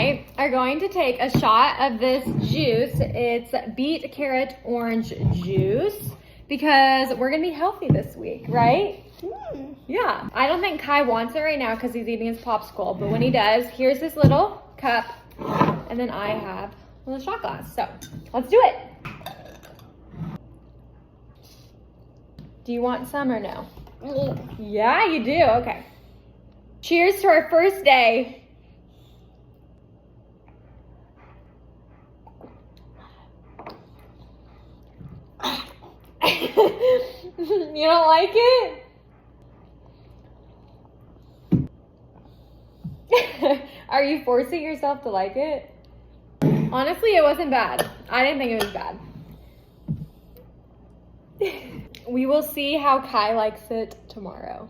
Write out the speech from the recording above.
I are going to take a shot of this juice. It's beet carrot orange juice because we're gonna be healthy this week, right? Yeah. I don't think Kai wants it right now because he's eating his popsicle, but when he does, here's this little cup, and then I have a little shot glass. So let's do it. Do you want some or no? Yeah, you do. Okay. Cheers to our first day. You don't like it? Are you forcing yourself to like it? Honestly, it wasn't bad. I didn't think it was bad. We will see how Kai likes it tomorrow.